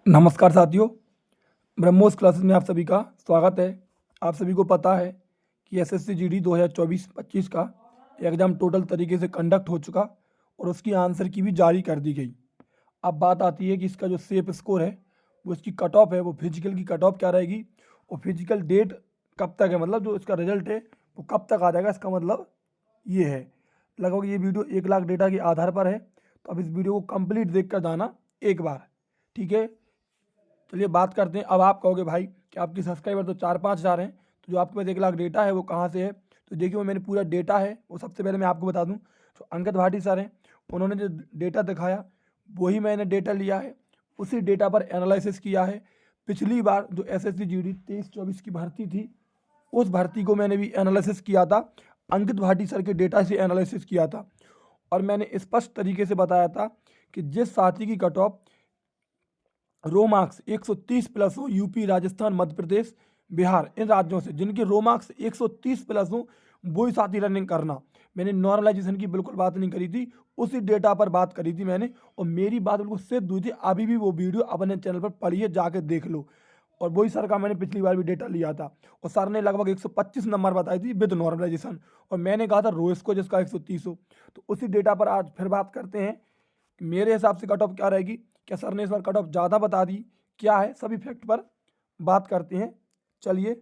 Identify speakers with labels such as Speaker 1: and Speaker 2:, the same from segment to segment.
Speaker 1: नमस्कार साथियों, ब्रह्मोस क्लासेस में आप सभी का स्वागत है। आप सभी को पता है कि एसएससी जीडी 2024-25 का एग्ज़ाम टोटल तरीके से कंडक्ट हो चुका और उसकी आंसर की भी जारी कर दी गई। अब बात आती है कि इसका जो सेफ स्कोर है, वो इसकी कट ऑफ है, वो फिजिकल की कट ऑफ क्या रहेगी और फिजिकल डेट कब तक है, मतलब जो इसका रिजल्ट है वो कब तक आ जाएगा। इसका मतलब ये है, लगभग ये वीडियो 1 लाख डेटा के आधार पर है। तो अब इस वीडियो को कंप्लीट देख कर जाना एक बार, ठीक है। चलिए बात करते हैं। अब आप कहोगे भाई कि आपके सब्सक्राइबर तो 4-5 हज़ार हैं, तो जो आपके पास 1 लाख डेटा है वो कहाँ से है। तो देखिए वो मैंने पूरा डेटा है, वो सबसे पहले मैं आपको बता दूं, तो अंकित भाटी सर हैं, उन्होंने जो डेटा दिखाया वही मैंने डेटा लिया है, उसी डेटा पर एनालिसिस किया है। पिछली बार जो एसएससी जीडी 23-24 की भर्ती थी, उस भर्ती को मैंने भी एनालिसिस किया था, अंकित भाटी सर के डेटा से एनालिसिस किया था। और मैंने स्पष्ट तरीके से बताया था कि जिस साथी की कट ऑफ रो मार्क्स 130 प्लस हो, यूपी, राजस्थान, मध्य प्रदेश, बिहार, इन राज्यों से जिनके रो मार्क्स 130 प्लस हो, वही साथी रनिंग करना। मैंने नॉर्मलाइजेशन की बिल्कुल बात नहीं करी थी, उसी डेटा पर बात करी थी मैंने, और मेरी बात बिल्कुल सिद्ध हुई थी। अभी भी वो वीडियो अपने चैनल पर पढ़िए, जाके देख लो। और वही सर का मैंने पिछली बार भी डेटा लिया था, और सर ने लगभग 125 नंबर बताई थी विद नॉर्मलाइजेशन, और मैंने कहा था रोइस को जिसका 130 हो। तो उसी डेटा पर आज फिर बात करते हैं, मेरे हिसाब से कट ऑफ क्या रहेगी। क्या सर ने इस बार कट ऑफ ज़्यादा बता दी, क्या है, सभी फैक्ट पर बात करते हैं। चलिए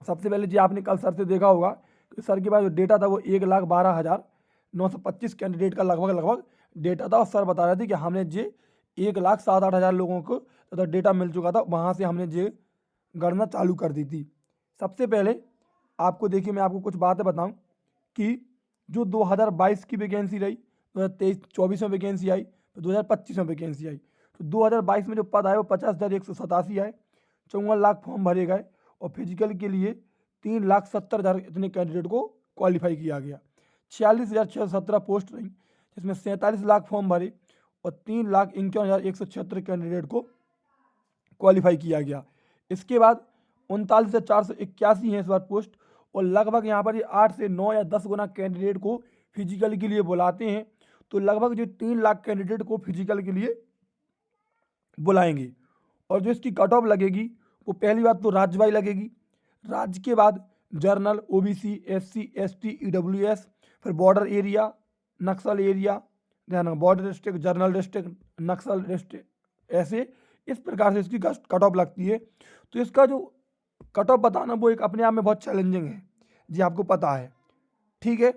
Speaker 1: सबसे पहले जी, आपने कल सर से देखा होगा कि सर के पास जो डेटा था वो 1,12,925 कैंडिडेट का लगभग डेटा था, और सर बता रहे थे कि हमने जे 1,07,8,000 लोगों को तो डेटा मिल चुका था, वहाँ से हमने जे गणना चालू कर दी थी। सबसे पहले आपको देखिए, मैं आपको कुछ बातें बताऊं कि जो 2022 की वैकेंसी रही, 2023-24 में वैकेंसी आई, तो 2025 में वैकेंसी आई। तो 2022 में जो पद आए वो 50,187 आए, 54 लाख फॉर्म भरे गए, और फिजिकल के लिए 3,70,000 इतने कैंडिडेट को क्वालिफाई किया गया। 46,617 पोस्ट रही, जिसमें 47 लाख फॉर्म भरे और 3,51,176 कैंडिडेट को क्वालिफाई किया गया। इसके बाद 39,481 हैं इस बार पोस्ट, और लगभग यहाँ पर ये 8 से 9 या 10 गुना कैंडिडेट को फिजिकल के लिए बुलाते हैं। तो लगभग जो 3 लाख कैंडिडेट को फिजिकल के लिए बुलाएंगे। और जो इसकी कट ऑफ लगेगी वो पहली बात तो राज्य वाई लगेगी, राज्य के बाद journal, OBC, SC, ST, EWS, फिर बॉर्डर एरिया, नक्सल एरिया, ध्यान, बॉर्डर डिस्ट्रिक्ट, जर्नल डिस्ट्रिक्ट, नक्सल डिस्ट्रिक्ट, ऐसे इस प्रकार से इसकी कट ऑफ लगती है। तो इसका जो कट ऑफ बताना वो एक अपने आप में बहुत चैलेंजिंग है जी, आपको पता है, ठीक है।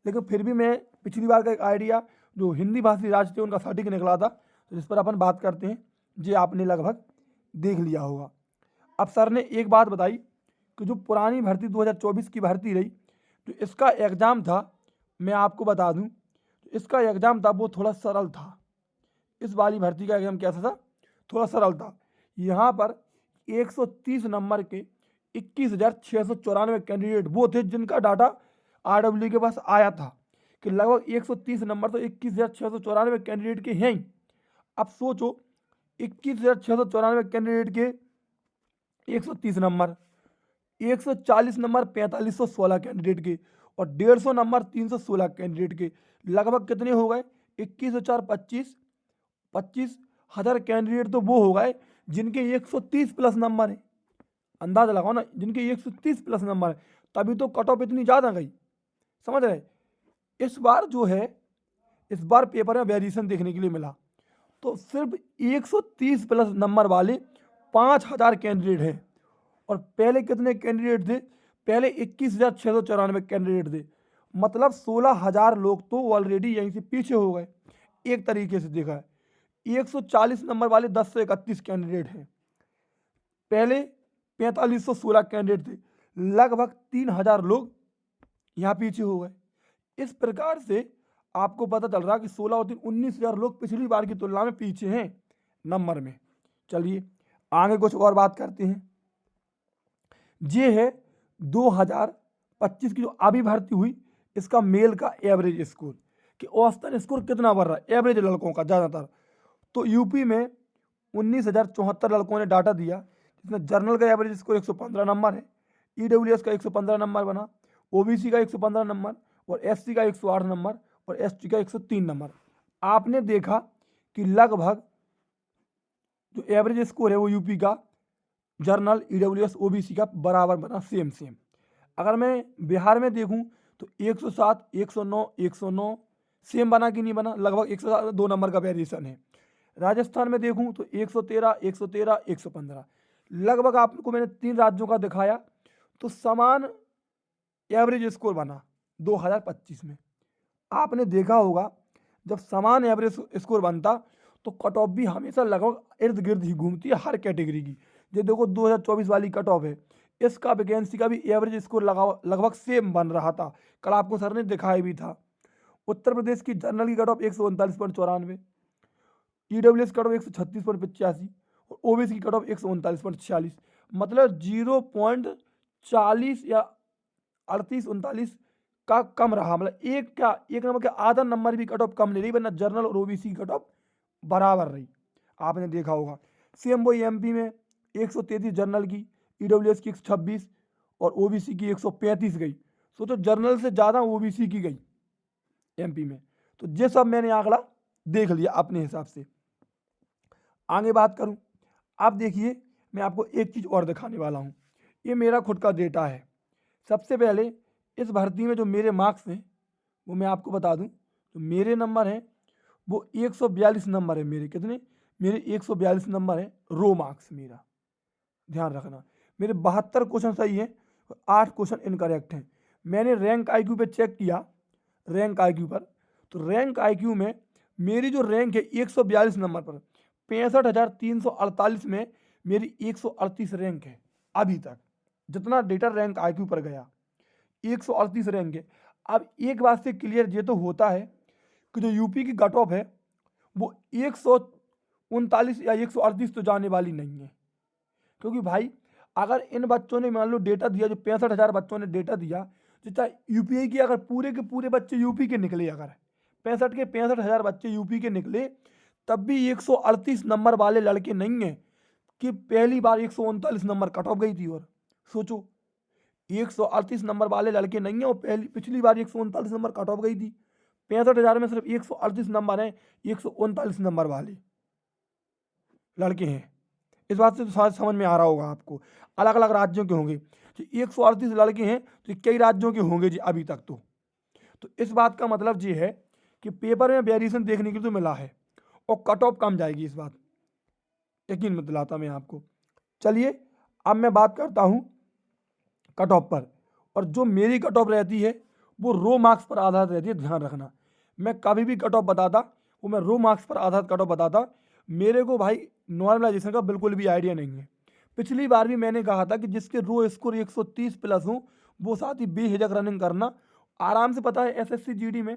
Speaker 1: लेकिन फिर भी मैं पिछली बार का एक आइडिया जो हिंदी भाषी राज्य थे उनका सटीक निकला था, तो इस पर अपन बात करते हैं। जी आपने लगभग देख लिया होगा। अब सर ने एक बात बताई कि जो पुरानी भर्ती 2024 की भर्ती रही, जो इसका एग्ज़ाम था, मैं आपको बता दूं, इसका एग्ज़ाम था वो थोड़ा सरल था। इस वाली भर्ती का एग्ज़ाम कैसा था, थोड़ा सरल था। यहाँ पर 130 नंबर के 21,694 कैंडिडेट वो थे जिनका डाटा आरडब्ल्यू के पास आया था, कि लगभग 130 नंबर तो 21,694 कैंडिडेट के हैं ही। अब सोचो 21,694 कैंडिडेट के 130 नंबर, 140 नंबर 4516 कैंडिडेट के, और 150 नंबर 316 कैंडिडेट के, लगभग कितने हो गए, 21,025 हज़ार कैंडिडेट तो वो हो गए जिनके 130 प्लस नंबर है। अंदाजा लगाओ ना, जिनके 130 प्लस नंबर है, तभी तो कट ऑफ इतनी ज़्यादा गई, समझ रहे। इस बार जो है, इस बार पेपर में वेरिएशन देखने के लिए मिला, तो सिर्फ 130 प्लस नंबर वाले 5,000 कैंडिडेट हैं, और पहले कितने कैंडिडेट थे, पहले 21,694 कैंडिडेट थे। मतलब 16,000 लोग तो ऑलरेडी यहीं से पीछे हो गए। एक तरीके से देखा है, 140 नंबर वाले 10 से 31 कैंडिडेट हैं, पहले 4516 कैंडिडेट थे, लगभग 3,000 लोग यहाँ पीछे हो गए। इस प्रकार से आपको पता चल रहा है कि 16 और 3 19,000 लोग पिछली बार की तुलना में पीछे हैं नंबर में। चलिए आगे कुछ और बात करते हैं। ये है 2025 की जो अभी भर्ती हुई, इसका मेल का एवरेज स्कोर, कि औसतन स्कोर कितना बढ़ रहा है एवरेज लड़कों का ज़्यादातर। तो यूपी में 19,074 लड़कों ने डाटा दिया, जिसमें जर्नल का एवरेज स्कोर 115 नंबर है, ईडब्ल्यूएस का 115 नंबर बना, ओबीसी का 115 नंबर, और एससी का 108 नंबर, और एसटी का 103 नंबर। आपने देखा कि लगभग जो एवरेज स्कोर है वो यूपी का जनरल ईडब्ल्यूएस ओबीसी का बराबर बना, सेम सेम। अगर मैं बिहार में देखूं तो 107, 109, 109 सेम बना कि नहीं बना, लगभग 107 2 नंबर का वेरिएशन है। राजस्थान में देखूं तो 113, 113, 115, लगभग आपको मैंने 3 राज्यों का दिखाया तो समान एवरेज स्कोर बना 2025 में। आपने देखा होगा जब समान एवरेज स्कोर बनता तो कट ऑफ भी हमेशा लगभग इर्द गिर्द ही घूमती है हर कैटेगरी की। ये देखो 2024 वाली कट ऑफ है, इसका वैकेंसी का भी एवरेज स्कोर लगभग सेम बन रहा था, कल आपको सर ने दिखाया भी था। उत्तर प्रदेश की जनरल की cut off 139.94, EWS cut off 136.85 और ओबीसी की कट ऑफ 139.46, मतलब 0.40 या 38-39 का कम रहा, मतलब एक नंबर के आधा नंबर भी कट ऑफ कम नहीं रही, वरना जनरल और ओबीसी की कट ऑफ बराबर रही। आपने देखा होगा सेम वही एमपी में 133 जनरल की, ईडब्ल्यूएस की 126 और ओबीसी की 135 गई। सोचो जनरल से ज़्यादा ओबीसी की गई एमपी में। तो ये सब मैंने आंकड़ा देख लिया अपने हिसाब से। आगे बात करूं, आप देखिए मैं आपको एक चीज़ और दिखाने वाला हूं, ये मेरा खुद का डेटा है। सबसे पहले इस भर्ती में जो मेरे मार्क्स हैं वो मैं आपको बता दूं, तो मेरे नंबर हैं वो 142 नंबर है मेरे। कितने? मेरे 142 नंबर है रो मार्क्स मेरा, ध्यान रखना। मेरे 72 क्वेश्चन सही हैं, 8 क्वेश्चन इनकरेक्ट हैं। मैंने रैंक आईक्यू पे चेक किया, रैंक आईक्यू पर, तो रैंक आईक्यू में मेरी जो रैंक है 142 नंबर पर, 65,348 में मेरी 138 रैंक है अभी तक, जितना डेटा रैंक आईक्यू पर गया 138 रैंक है। अब एक बात से क्लियर ये तो होता है कि जो यूपी की कट ऑफ है वो 139 या 138 तो जाने वाली नहीं है, क्योंकि भाई अगर इन बच्चों ने मान लो डेटा दिया, जो 65,000 बच्चों ने डेटा दिया, जितना यूपीआई की, अगर पूरे के पूरे बच्चे यूपी के निकले, अगर 65,000 बच्चे यूपी के निकले, तब भी 138 नंबर वाले लड़के नहीं हैं कि पहली बार 139 नंबर कट ऑफ गई थी। और सोचो 138 नंबर वाले लड़के नहीं हैं और पिछली बार 139 नंबर कट ऑफ गई थी। 65,000 में सिर्फ 138 नंबर हैं 139 नंबर वाले लड़के हैं। इस बात से तो शायद समझ में आ रहा होगा आपको, अलग अलग राज्यों के होंगे। तो 138 लड़के हैं तो कई राज्यों के होंगे जी अभी तक। तो इस बात का मतलब ये है कि पेपर में वेरिएशन देखने के लिए तो मिला है और कट ऑफ कम जाएगी, इस बात यकीन मत दिलाता मैं आपको। चलिए अब मैं बात करता हूँ कट ऑफ पर, और जो मेरी कट ऑफ रहती है वो रो मार्क्स पर आधारित रहती है, ध्यान रखना। मैं कभी भी कट ऑफ बताता वो मैं रो मार्क्स पर आधारित कट ऑफ बताता। मेरे को भाई नॉर्मलाइजेशन का बिल्कुल भी आइडिया नहीं है। पिछली बार भी मैंने कहा था कि जिसके रो स्कोर 130 प्लस हो वो साथ ही बेहिचक रनिंग करना। आराम से पता है एसएससी जीडी में,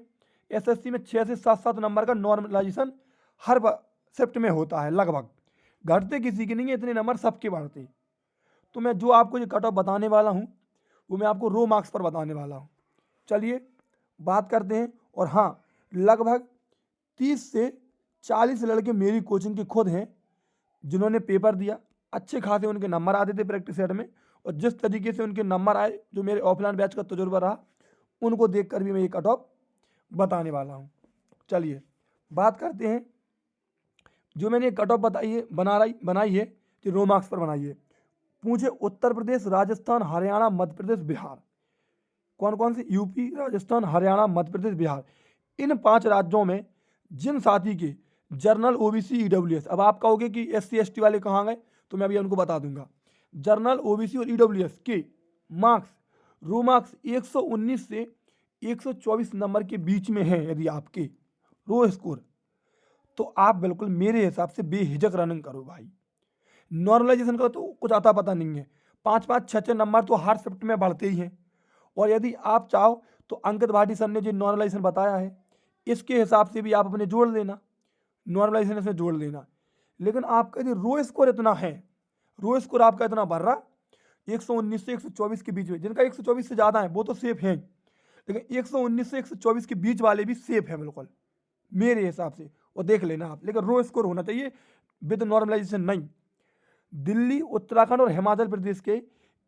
Speaker 1: एसएससी में 6 से 7 नंबर का नॉर्मलाइजेशन हर शिफ्ट में होता है, लगभग घटते किसी के नहीं है, इतने नंबर सबके बढ़ते। तो मैं जो आपको ये कट ऑफ बताने वाला हूँ वो मैं आपको रो मार्क्स पर बताने वाला हूँ। चलिए बात करते हैं। और हाँ, लगभग 30 से 40 लड़के मेरी कोचिंग के खुद हैं जिन्होंने पेपर दिया, अच्छे खासे उनके नंबर आते थे प्रैक्टिस सेट में, और जिस तरीके से उनके नंबर आए, जो मेरे ऑफलाइन बैच का तजुर्बा रहा, उनको देखकर भी मैं ये कट ऑफ बताने वाला हूँ। चलिए बात करते हैं, जो मैंने कट ऑफ बनाई है कि रो मार्क्स पर बनाई है। पूछे उत्तर प्रदेश, राजस्थान, हरियाणा, मध्य प्रदेश, बिहार, कौन कौन से? यूपी, राजस्थान, हरियाणा, मध्य प्रदेश, बिहार, इन 5 राज्यों में जिन साथी के जर्नल, ओबीसी, ईडब्ल्यूएस, अब आप कहोगे कि एससी एसटी वाले कहाँ गए, तो मैं अभी उनको बता दूंगा। जर्नल, ओबीसी और ईडब्ल्यूएस के मार्क्स, रो मार्क्स 119 से 124 नंबर के बीच में है यदि आपके रो स्कोर, तो आप बिल्कुल मेरे हिसाब से बेहिचक रनिंग करो भाई। नॉर्मलाइजेशन का तो कुछ आता पता नहीं है, 5-5, 6-6 नंबर तो हर शिफ्ट में बढ़ते ही हैं। और यदि आप चाहो तो अंकित भाटी सर ने जो नॉर्मलाइजेशन बताया है इसके हिसाब से भी आप अपने जोड़ लेना, नॉर्मलाइजेशन से जोड़ लेना। लेकिन आपका यदि रो स्कोर इतना है, रो स्कोर आपका इतना बढ़ रहा 119 से 124 के बीच में, जिनका 124 से ज़्यादा है वो तो सेफ है, लेकिन 119 से 124 के बीच वाले भी सेफ है बिल्कुल मेरे हिसाब से, और देख लेना आप। लेकिन रो स्कोर होना चाहिए विद नॉर्मलाइजेशन नहीं। दिल्ली, उत्तराखंड और हिमाचल प्रदेश के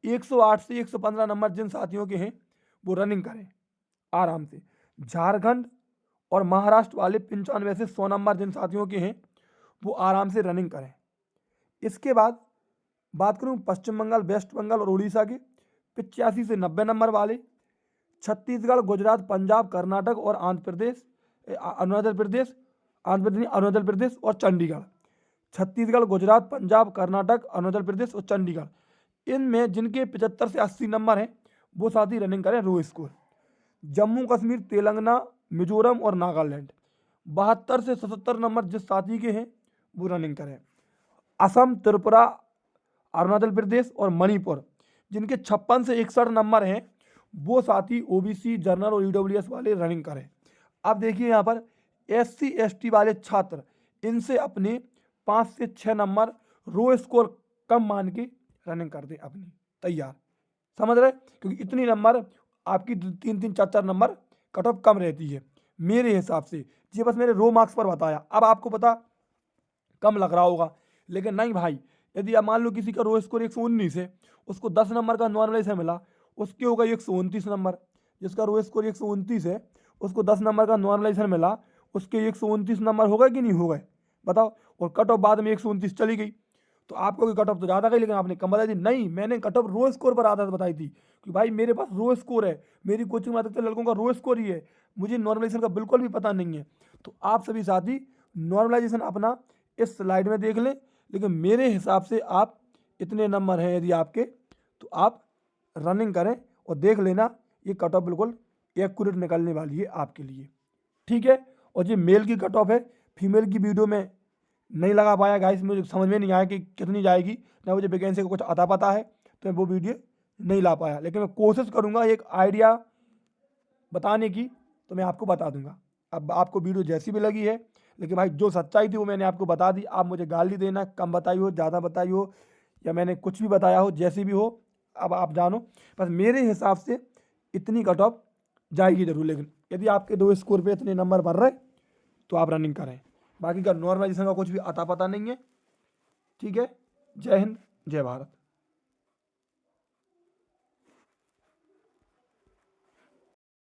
Speaker 1: 108 से 115 नंबर जिन साथियों के हैं वो रनिंग करें आराम से। झारखंड और महाराष्ट्र वाले 95 से 100 नंबर जिन साथियों के हैं वो आराम से रनिंग करें। इसके बाद बात करूँ पश्चिम बंगाल, वेस्ट बंगाल और उड़ीसा के 85 से 90 नंबर वाले। छत्तीसगढ़, गुजरात, पंजाब, कर्नाटक और अरुणाचल प्रदेश और चंडीगढ़। छत्तीसगढ़, गुजरात, पंजाब, कर्नाटक, अरुणाचल प्रदेश और चंडीगढ़, इनमें जिनके 75 से 80 नंबर हैं वो साथी रनिंग करें रो स्कोर। जम्मू कश्मीर, तेलंगाना, मिजोरम और नागालैंड 72 से 77 नंबर जिस साथी के हैं वो रनिंग करें। असम, त्रिपुरा, अरुणाचल प्रदेश और मणिपुर जिनके 56 से 61 नंबर हैं वो साथी ओबीसी, जनरल और ईडब्ल्यूएस वाले रनिंग करें। अब देखिए यहाँ पर SC ST वाले छात्र, इनसे अपने 5 से 6 नंबर रो स्कोर कम मान के रनिंग कर दें अपनी, तैयार। समझ रहे, क्योंकि इतनी नंबर आपकी 3-3, 4-4 नंबर कट ऑफ कम रहती है मेरे हिसाब से। ये बस मेरे रो मार्क्स पर बताया, अब आपको पता कम लग रहा होगा, लेकिन नहीं भाई। यदि आप मान लो किसी का रो स्कोर 119 है, उसको 10 नंबर का नॉर्मलाइजेशन मिला, उसके होगा 129 नंबर। जिसका रो स्कोर 129 है उसको 10 नंबर का नॉर्मलाइजेशन मिला, उसके 129 नंबर हो गए कि नहीं हो गए, बताओ। और कट ऑफ बाद में 129 चली गई, तो आपको कट ऑफ तो ज़्यादा गई, लेकिन आपने कम बताई थी। नहीं, मैंने कट ऑफ रो स्कोर पर आधार बताई थी कि भाई मेरे पास रो स्कोर है, मेरी कोचिंग में अधिकतर लड़कों का रो स्कोर ही है, मुझे नॉर्मलाइजेशन का बिल्कुल भी पता नहीं है। तो आप सभी साथी नॉर्मलाइजेशन अपना इस स्लाइड में देख लें, लेकिन मेरे हिसाब से आप इतने नंबर हैं यदि आपके, तो आप रनिंग करें और देख लेना ये कट ऑफ बिल्कुल एक्यूरेट निकलने वाली है आपके लिए, ठीक है। और ये मेल की कट ऑफ है, फीमेल की वीडियो में नहीं लगा पाया गाइस, मुझे समझ में नहीं आया कि कितनी जाएगी, ना मुझे वैकेंसी का कुछ अता पता है, तो मैं वो वीडियो नहीं ला पाया, लेकिन मैं कोशिश करूँगा एक आइडिया बताने की, तो मैं आपको बता दूंगा। अब आपको वीडियो जैसी भी लगी है, लेकिन भाई जो सच्चाई थी वो मैंने आपको बता दी। आप मुझे गाली देना, कम बताई हो, ज़्यादा बताई हो, या मैंने कुछ भी बताया हो, जैसी भी हो, अब आप जानो। बस मेरे हिसाब से इतनी कट ऑफ जाएगी जरूर, लेकिन यदि आपके दो स्कोर पे इतने नंबर बन रहे तो आप रनिंग करें। बाकी का नॉर्मलाइजेशन का कुछ भी अता पता नहीं है, ठीक है। जय हिंद, जय भारत।